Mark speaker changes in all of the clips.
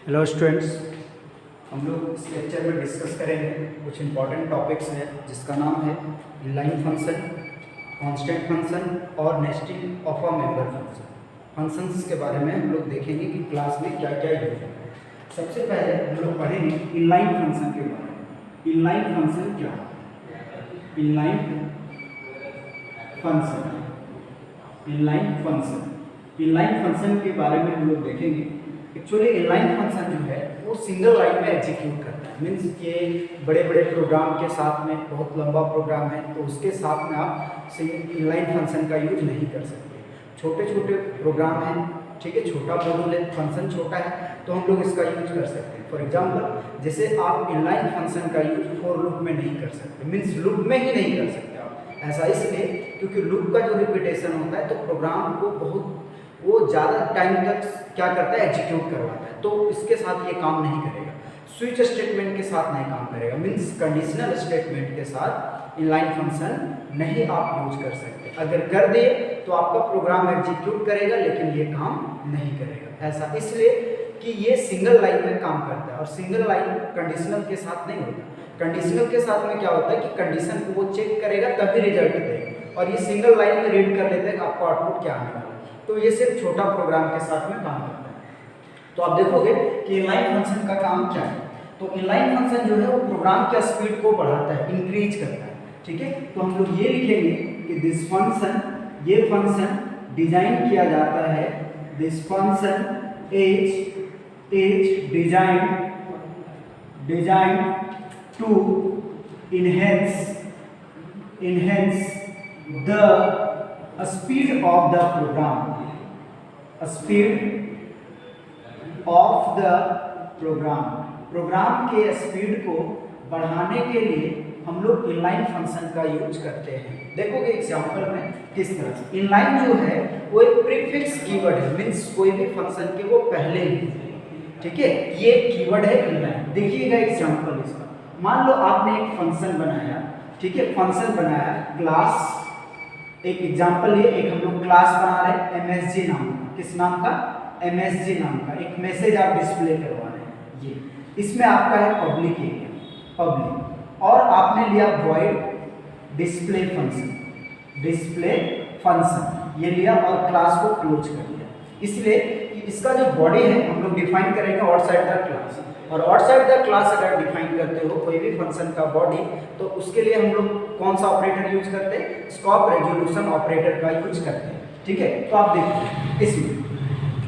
Speaker 1: Hello students, हम लोग इस लेक्चर में डिस्कस करेंगे कुछ इंपॉर्टेंट टॉपिक्स हैं जिसका नाम है इनलाइन फंक्शन, कांस्टेंट फंक्शन और nesting of a member function. Functions के बारे में हम लोग देखेंगे कि क्लास में क्या क्या यूज है। सबसे पहले हम लोग पढ़ेंगे इनलाइन फंक्शन के बारे में। इनलाइन फंक्शन क्या है? Inline function, inline function, inline function के बारे में हम लोग देखेंगे। एक्चुअली इनलाइन फंक्शन जो है वो सिंगल लाइन में एग्जीक्यूट करता है। मीन्स ये बड़े बड़े प्रोग्राम के साथ में, बहुत लंबा प्रोग्राम है तो उसके साथ में आप इनलाइन फंक्शन का यूज नहीं कर सकते। छोटे छोटे प्रोग्राम हैं, ठीक है, छोटा मॉड्यूल है, फंक्शन छोटा है तो हम लोग इसका यूज कर सकते हैं। फॉर एग्जांपल जैसे आप इनलाइन फंक्शन का यूज फॉर लूप में नहीं कर सकते, मीन्स लूप में ही नहीं कर सकते आप। ऐसा इसलिए क्योंकि लूप का जो रिपीटेशन होता है तो प्रोग्राम को वो ज़्यादा टाइम तक क्या करता है, एग्जीक्यूट करवाता है, तो इसके साथ ये काम नहीं करेगा। स्विच स्टेटमेंट के साथ नहीं काम करेगा, मीन्स कंडीशनल स्टेटमेंट के साथ इनलाइन फंक्शन नहीं आप यूज कर सकते। अगर कर दिए तो आपका प्रोग्राम एग्जीक्यूट करेगा लेकिन ये काम नहीं करेगा। ऐसा इसलिए कि ये सिंगल लाइन में काम करता है और सिंगल लाइन कंडीशनल के साथ नहीं होता। कंडीशनल के साथ में क्या होता है कि कंडीशन को वो चेक करेगा तभी रिजल्ट देगा, और ये सिंगल लाइन में रीड कर लेते हैं कि आपको आउटपुट क्या आने वाला है। तो ये सिर्फ छोटा प्रोग्राम के साथ में काम करता है। तो आप देखोगे कि इनलाइन फंक्शन का काम क्या है। तो इनलाइन फंक्शन जो है वो प्रोग्राम के स्पीड को बढ़ाता है, इंक्रीज करता है, ठीक है। तो हम लोग ये लिखेंगे कि दिस फंक्शन, ये फंक्शन डिजाइन किया जाता है, this function is design to enhance the speed of the program, program के स्पीड को बढ़ाने के लिए हम लोग इनलाइन फंक्शन का यूज करते हैं। देखोगे एग्जांपल में किस तरह से। इनलाइन जो है वो एक प्रीफिक्स कीवर्ड है, मींस कोई भी फंक्शन के वो पहले ही, ठीक है, ये कीवर्ड है इनलाइन। देखिएगा एग्जांपल इसका। मान लो आपने एक फंक्शन बनाया, ठीक है, फंक्शन बनाया क्लास, एक एग्जांपल ये, एक हम लोग क्लास बना रहे हैं MSG नाम का। किस नाम का? MSG नाम का। एक मैसेज आप डिस्प्ले करवा रहे हैं, ये इसमें आपका है पब्लिक एरिया, पब्लिक, और आपने लिया वॉइड डिस्प्ले फंक्शन ये लिया और क्लास को क्लोज कर दिया। इसलिए इसका जो बॉडी है हम लोग डिफाइन करेंगे आउटसाइड द क्लास, और आउटसाइड द क्लास अगर डिफाइन करते हो कोई भी फंक्शन का बॉडी, तो उसके लिए हम लोग कौन सा ऑपरेटर यूज करते हैं? स्कोप रेजोल्यूशन ऑपरेटर का यूज करते हैं, ठीक है। तो आप देखो इसमें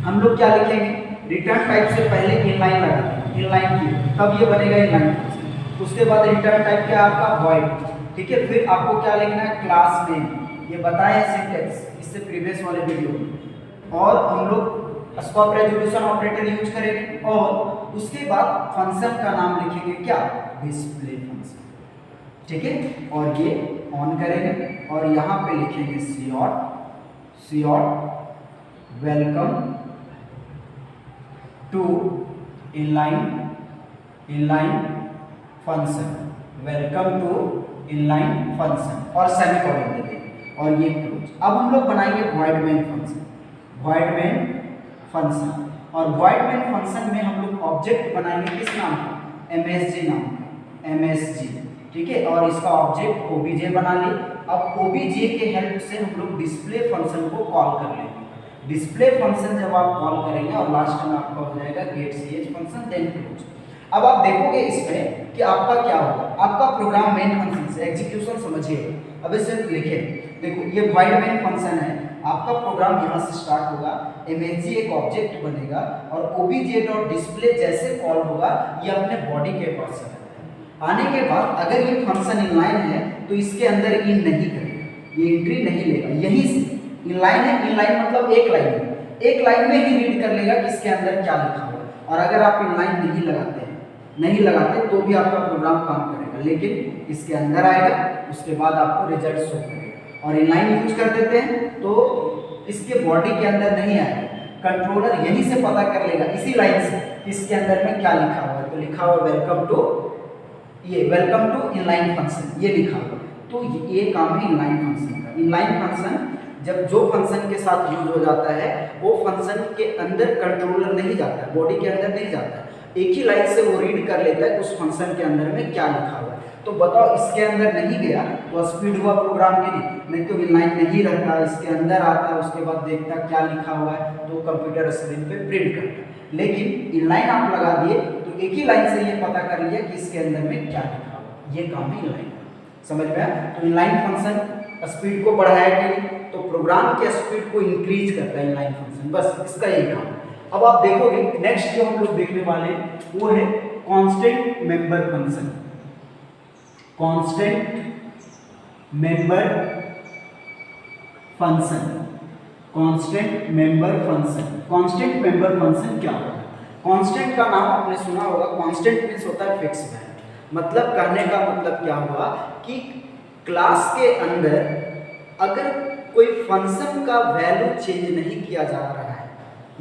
Speaker 1: हम लोग क्या लिखेंगे, रिटर्न टाइप से पहले इनलाइन लगाते, इनलाइन की, तब ये बनेगा इनलाइन फंक्शन। उसके बाद रिटर्न टाइप क्या आपका? वॉइड, ठीक है। फिर आपको क्या लिखना है? क्लास नेम, ये बताया सिंटैक्स इससे प्रीवियस वाले वीडियो में। और हम लोग स्कोप रेजोल्यूशन ऑपरेटर यूज करेंगे, और उसके बाद फंक्शन का नाम लिखेंगे क्या? डिस्प्ले फंक्शन, ठीक है। और ये ऑन करेंगे और यहाँ पे लिखेंगे COT welcome to inline function, welcome to inline function, और सेमीकोलन दे देंगे और ये क्लोज। अब हम लोग बनाएंगे वॉइड मेन फंक्शन, और वॉइड मेन फंक्शन में हम लोग ऑब्जेक्ट बनाएंगे किस नाम का? MSG नाम का, MSG, ठीक है। और इसका ऑब्जेक्ट OBJ बना ली। अब OBJ के हेल्प से हम लोग डिस्प्ले फंक्शन को कॉल कर लेंगे। डिस्प्ले फंक्शन जब आप कॉल करेंगे और लास्ट में आपका हो जाएगा get ch function, then close. अब आप देखोगे इसमें कि आपका क्या होगा, आपका प्रोग्राम मेन फंक्शन से एग्जीक्यूशन समझिए। अब इसे लिखे, देखो ये वॉइड मेन फंक्शन है, आपका प्रोग्राम यहाँ से स्टार्ट होगा, MSG एक ऑब्जेक्ट बनेगा और OBJ.display जैसे कॉल होगा ये अपने बॉडी के पास आने के बाद अगर ये फंक्शन इनलाइन है तो इसके अंदर इन नहीं करेगा, ये एंट्री नहीं लेगा। यहीं से इनलाइन है, इनलाइन मतलब एक लाइन में ही रीड कर लेगा कि इसके अंदर क्या लिखा हुआ है। और अगर आप इनलाइन नहीं लगाते तो भी आपका प्रोग्राम काम करेगा, लेकिन इसके अंदर आएगा, उसके बाद आपको रिजल्ट शो करेगा। और इनलाइन यूज कर देते हैं तो इसके बॉडी के अंदर नहीं आएगा, कंट्रोलर यहीं से पता कर लेगा इसी लाइन से इसके अंदर में क्या लिखा हुआ है। तो लिखा हुआ वेलकम टू इनलाइन फंक्शन, ये लिखा हुआ। तो ये काम है इनलाइन फंक्शन का। इनलाइन फंक्शन जब जो फंक्शन के साथ यूज हो जाता है वो फंक्शन के अंदर कंट्रोलर नहीं जाता है, बॉडी के अंदर नहीं जाता है, एक ही लाइन से वो रीड कर लेता है उस फंक्शन के अंदर में क्या लिखा हुआ है। तो बताओ इसके अंदर नहीं गया तो स्पीड हुआ प्रोग्राम की नहीं तो इनलाइन नहीं रहता, इसके अंदर आता है, उसके बाद देखता क्या लिखा हुआ है तो कंप्यूटर स्क्रीन पे प्रिंट करता है। लेकिन इनलाइन आप लगा दिए तो एक ही लाइन से ये पता कर लिया कि इसके अंदर में क्या लिखा हुआ है, ये काम है इनलाइन। समझ में आया? तो इनलाइन फंक्शन स्पीड को बढ़ाया कि तो प्रोग्राम के स्पीड को इंक्रीज करता है इनलाइन फंक्शन, बस इसका यही काम है। अब आप देखोगे नेक्स्ट जो हम लोग देखने वाले वो है constant member function. Constant member function, constant member function. Constant member function क्या होता है? कांस्टेंट का नाम आपने सुना होगा, कांस्टेंट मींस होता है फिक्स वैल्यू। मतलब कहने का मतलब क्या हुआ कि क्लास के अंदर अगर कोई फंक्शन का वैल्यू चेंज नहीं किया जा रहा है,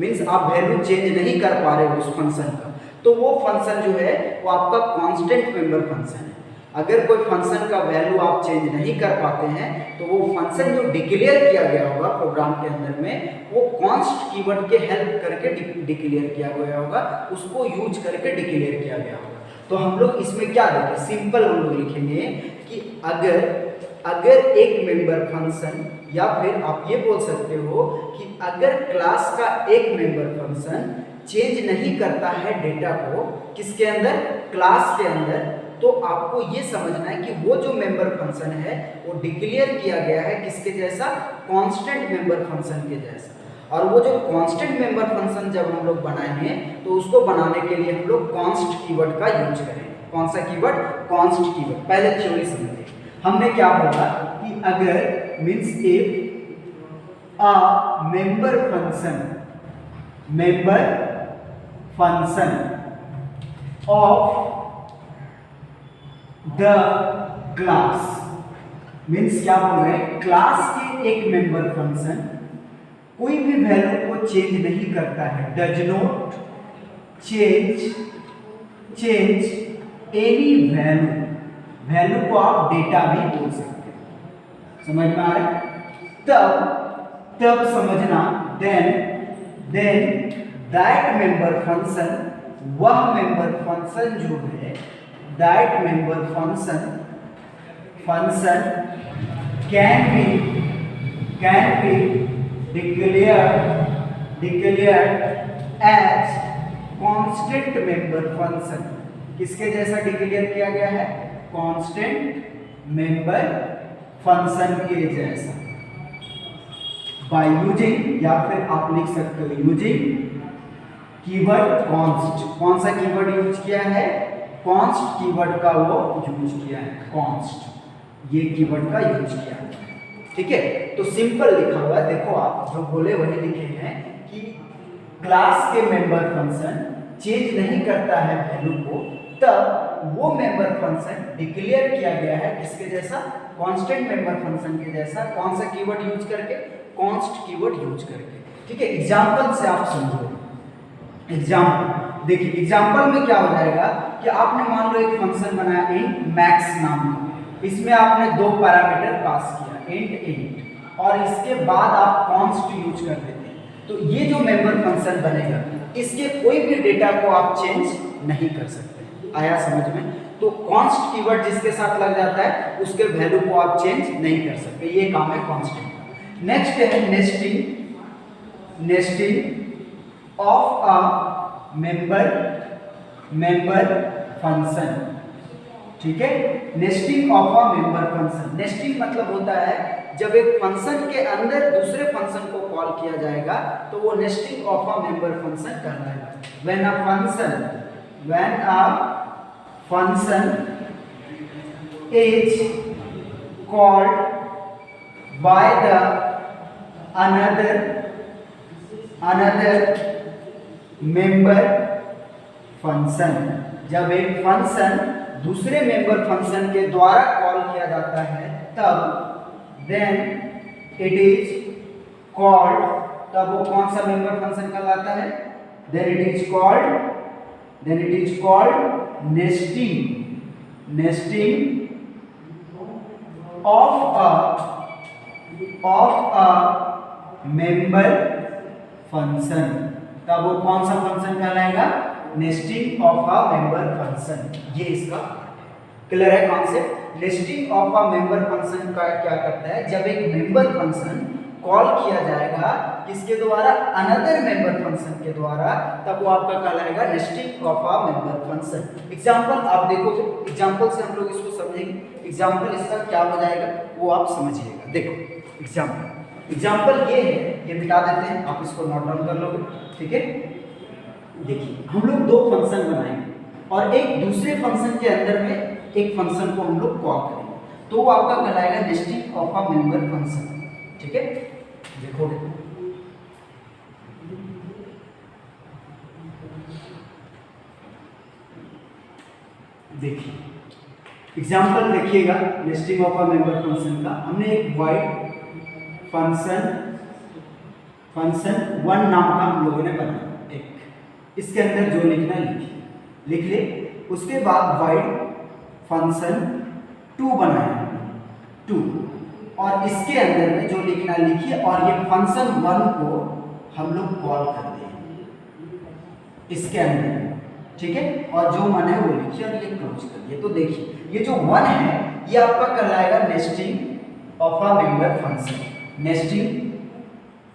Speaker 1: मीन्स आप वैल्यू चेंज नहीं कर पा रहे हो उस फंक्शन का, तो वो फंक्शन जो है वो आपका कांस्टेंट मेंबर फंक्शन है। अगर कोई फंक्शन का वैल्यू आप चेंज नहीं कर पाते हैं तो वो फंक्शन जो डिक्लेयर किया गया होगा प्रोग्राम के अंदर में वो कॉन्स्ट कीवर्ड के हेल्प करके डिक्लेयर किया गया होगा, उसको यूज करके डिक्लेयर किया गया होगा। तो हम लोग इसमें क्या देखें, सिंपल हम लोग लिखेंगे कि अगर एक मेंबर फंक्शन या फिर आप ये बोल सकते हो कि अगर क्लास का एक मेंबर फंक्शन चेंज नहीं करता है डेटा को किसके अंदर, क्लास के अंदर, तो आपको ये समझना है कि वो जो मेंबर फंक्शन है वो डिक्लेयर किया गया है किसके जैसा, कांस्टेंट मेंबर फंक्शन के जैसा। और वो जो कांस्टेंट मेंबर फंक्शन जब हम लोग बनाएंगे तो उसको बनाने के लिए हम लोग कांस्ट कीवर्ड का यूज करेंगे। कौन सा कीवर्ड? Const keyword. पहले थ्योरी समझिए, हमने क्या बोला कि अगर means if a member function of the class, means क्या बोल रहे हैं, क्लास के एक मेंबर फंक्शन कोई भी वैल्यू को चेंज नहीं करता है, does not change any value को आप डेटा भी बोल सकते हैं। समझ में आ रहा है? तब समझना देन दैट मेंबर फंक्शन, वह मेंबर फंक्शन जो है, that member function can be declared as constant member function। किसके जैसा डिक्लेयर किया गया है? कांस्टेंट मेंबर फंक्शन के जैसा, बाय यूजिंग, या फिर आप लिख सकते हो यूजिंग कीवर्ड कॉन्स्ट। कौन सा कीवर्ड यूज किया है? कॉन्स्ट कीवर्ड का वो यूज किया है, कॉन्स्ट, ये कीवर्ड का यूज किया है। ठीक है, तो सिंपल लिखा हुआ है, देखो आप जो बोले वही लिखे हैं कि क्लास के मेंबर फंक्शन चेंज नहीं करता है वैल्यू को, तब वो मेंबर फंक्शन डिक्लेयर किया गया है किसके जैसा? कांस्टेंट मेंबर फंक्शन के जैसा। कौन सा कीवर्ड यूज करके? कॉन्स्ट कीवर्ड यूज करके। ठीक है, एग्जांपल से आप समझो। एग्जांपल देखिए, एग्जांपल में क्या हो जाएगा कि आपने मान लो एक फंक्शन बनाया इंट मैक्स नाम का, इसमें आपने दो पैरामीटर पास किया इंट और इसके बाद आप कॉन्स्ट यूज कर देते हैं, तो ये जो मेंबर फंक्शन बनेगा इसके कोई भी डेटा को आप चेंज नहीं कर सकते। आया समझ में? तो कॉन्स्ट कीवर्ड जिसके साथ लग जाता है उसके वैल्यू को आप चेंज नहीं कर सकते, ये काम है कांस्टेंट का। नेक्स्ट है nesting of a member function. ठीक है, nesting of a member function. Nesting मतलब होता है जब एक फंक्शन के अंदर दूसरे फंक्शन को कॉल किया जाएगा तो वो nesting of a member function कहलाएगा। When a function is called by the another member function। जब एक फंक्शन दूसरे मेंबर फंक्शन के द्वारा कॉल किया जाता है तब then it is called, तब वो कौन सा मेंबर फंक्शन कहलाता है? then it is called nesting of a of a member function, तब वो कौन सा फंक्शन कहलाएगा? Nesting of a member function. ये इसका क्लियर है concept. Nesting of a member function का क्या करता है? जब एक मेंबर फंक्शन कॉल किया जाएगा किसके द्वारा? अनदर मेंबर फंक्शन के द्वारा, तब वो आपका कहलाएगा nesting of a member function. Example आप देखोगे, एग्जांपल से हम लोग इसको समझेंगे। एग्जांपल इसका क्या हो जाएगा वो आप समझिएगा। देखो एग्जांपल ये है, ये मिटा देते हैं, आप इसको नोट डाउन कर लोगे, ठीक है। देखिए हम लोग दो फंक्शन बनाएंगे और एक दूसरे फंक्शन के अंदर में एक फंक्शन को हम लोग कॉल करेंगे, तो वो आपका कहलाएगा nesting of a member function, ठीक है। देखोगे देखिए एग्जांपल देखिएगा nesting of a member function का। हमने एक वाइड फंक्शन वन नाम का हम लोगों ने बनाया, एक, इसके अंदर जो लिखना लिख ले। उसके बाद वाइड फंक्शन टू बनाया, टू, और इसके अंदर में जो लिखना लिखिए और ये फंक्शन वन को हम लोग कॉल कर दें इसके अंदर, ठीक है। और जो मन है वो लिखिए और ये क्लोज कर दिए। तो देखिए ये जो वन है ये आपका कहलाएगा nesting of a member function, nesting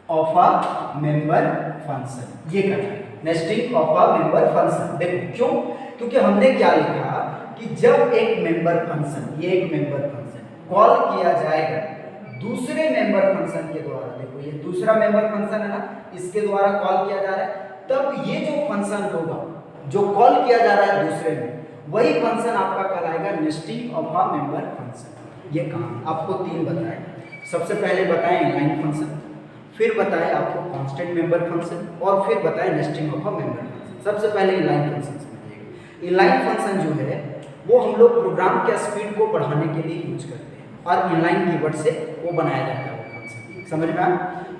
Speaker 1: of a member function, ये करना है nesting of a member function. देखो क्यों? क्योंकि हमने क्या लिखा कि जब एक मेंबर फंक्शन, ये एक मेंबर फंक्शन कॉल किया जाएगा दूसरे मेंबर फंक्शन के द्वारा, देखो ये दूसरा मेंबर फंक्शन है ना, इसके द्वारा कॉल किया जा रहा है, तब ये जो फंक्शन होगा जो कॉल किया जा रहा है दूसरे में, वही फंक्शन आपका कहलाएगा nesting of a member function. ये कहां आपको तीन बताए, सबसे पहले बताएं इनलाइन फंक्शन, फिर बताएं आपको कांस्टेंट मेंबर फंक्शन, और फिर बताएं nesting of a member function. सबसे पहले इनलाइन फंक्शन समझिएगा। इनलाइन फंक्शन जो है वो हम लोग प्रोग्राम के स्पीड को बढ़ाने के लिए यूज करते हैं और इनलाइन कीवर्ड से वो बनाया जाता है वो फंक्शन, समझ में आया।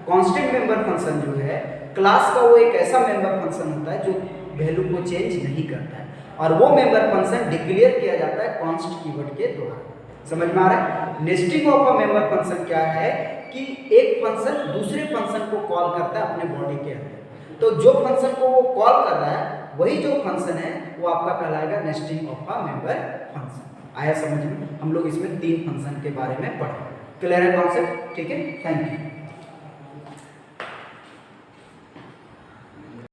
Speaker 1: कांस्टेंट मेंबर फंक्शन जो है क्लास का वो एक ऐसा मेंबर फंक्शन होता है जो वैल्यू को चेंज नहीं करता है, और वो मेंबर फंक्शन डिक्लेयर किया जाता है कॉन्स्ट कीवर्ड के द्वारा, समझ में आ रहा है। Nesting of a member function क्या है कि एक फंक्शन दूसरे फंक्शन को कॉल करता है अपने बॉडी के अंदर, तो जो फंक्शन को वो कॉल कर रहा है वही जो फंक्शन है वो आपका कहलाएगा nesting of a member function. आया समझ में? हम लोग इसमें तीन फंक्शन के बारे में पढ़े, क्लियर है कॉन्सेप्ट, ठीक है। Thank you.